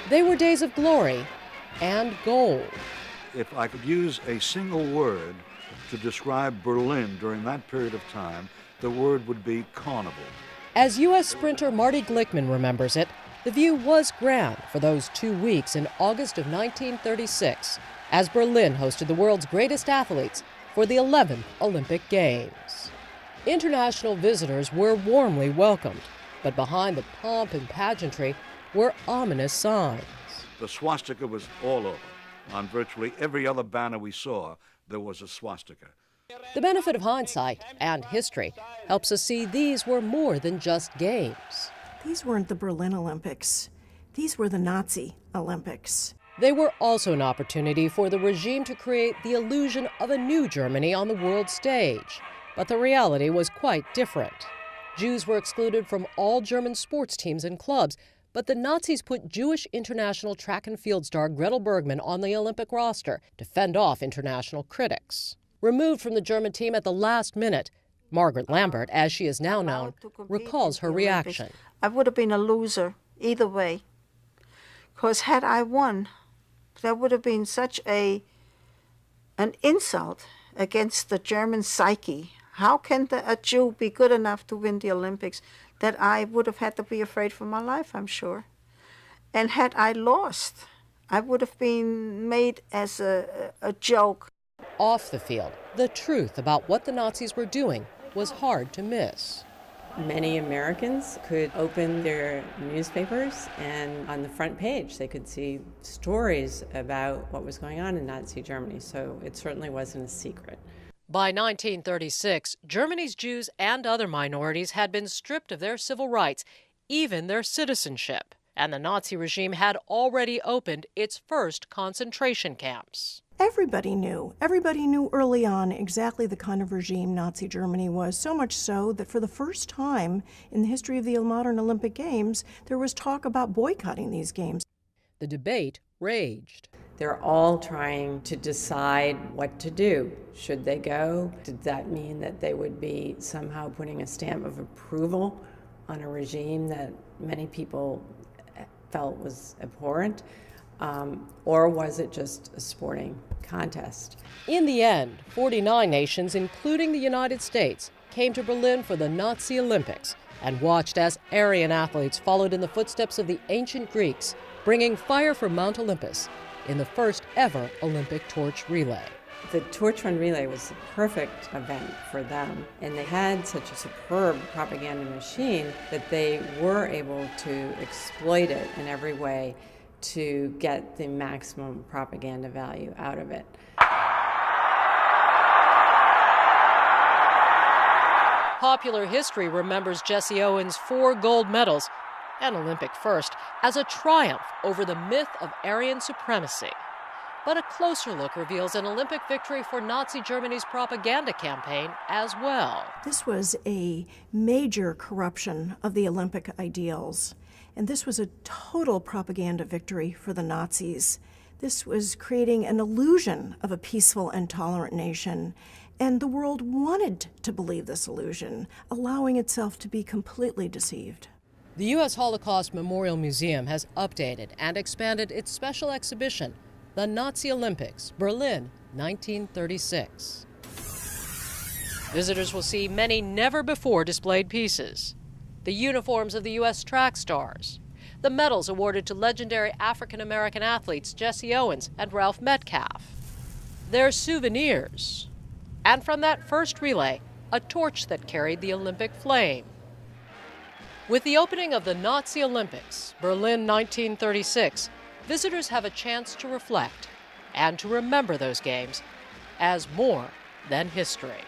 They were days of glory and gold. If I could use a single word to describe Berlin during that period of time, the word would be carnival. As U.S. sprinter Marty Glickman remembers it, the view was grand for those 2 weeks in August of 1936, as Berlin hosted the world's greatest athletes for the 11th Olympic Games. International visitors were warmly welcomed, but behind the pomp and pageantry were ominous signs. The swastika was all over. On virtually every other banner we saw, there was a swastika. The benefit of hindsight and history helps us see these were more than just games. These weren't the Berlin Olympics. These were the Nazi Olympics. They were also an opportunity for the regime to create the illusion of a new Germany on the world stage. But the reality was quite different. Jews were excluded from all German sports teams and clubs, but the Nazis put Jewish international track and field star Gretel Bergmann on the Olympic roster to fend off international critics. Removed from the German team at the last minute, Margaret Lambert, as she is now known, recalls her reaction. I would have been a loser either way, because had I won, that would have been such an insult against the German psyche. How can a Jew be good enough to win the Olympics? That I would have had to be afraid for my life, I'm sure. And had I lost, I would have been made as a joke. Off the field, the truth about what the Nazis were doing was hard to miss. Many Americans could open their newspapers, and on the front page they could see stories about what was going on in Nazi Germany, so it certainly wasn't a secret. By 1936, Germany's Jews and other minorities had been stripped of their civil rights, even their citizenship, and the Nazi regime had already opened its first concentration camps. Everybody knew early on exactly the kind of regime Nazi Germany was, so much so that for the first time in the history of the modern Olympic Games, there was talk about boycotting these games. The debate raged. They're all trying to decide what to do. Should they go? Did that mean that they would be somehow putting a stamp of approval on a regime that many people felt was abhorrent? Or was it just a sporting contest? In the end, 49 nations, including the United States, came to Berlin for the Nazi Olympics and watched as Aryan athletes followed in the footsteps of the ancient Greeks, bringing fire from Mount Olympus in the first ever Olympic torch relay. The torch run relay was the perfect event for them, and they had such a superb propaganda machine that they were able to exploit it in every way to get the maximum propaganda value out of it. Popular history remembers Jesse Owens' 4 gold medals, an Olympic first, as a triumph over the myth of Aryan supremacy. But a closer look reveals an Olympic victory for Nazi Germany's propaganda campaign as well. This was a major corruption of the Olympic ideals, and this was a total propaganda victory for the Nazis. This was creating an illusion of a peaceful and tolerant nation, and the world wanted to believe this illusion, allowing itself to be completely deceived. The U.S. Holocaust Memorial Museum has updated and expanded its special exhibition, The Nazi Olympics, Berlin, 1936. Visitors will see many never-before displayed pieces. The uniforms of the U.S. track stars, the medals awarded to legendary African-American athletes Jesse Owens and Ralph Metcalfe, their souvenirs, and from that first relay, a torch that carried the Olympic flame. With the opening of the Nazi Olympics, Berlin 1936, visitors have a chance to reflect and to remember those games as more than history.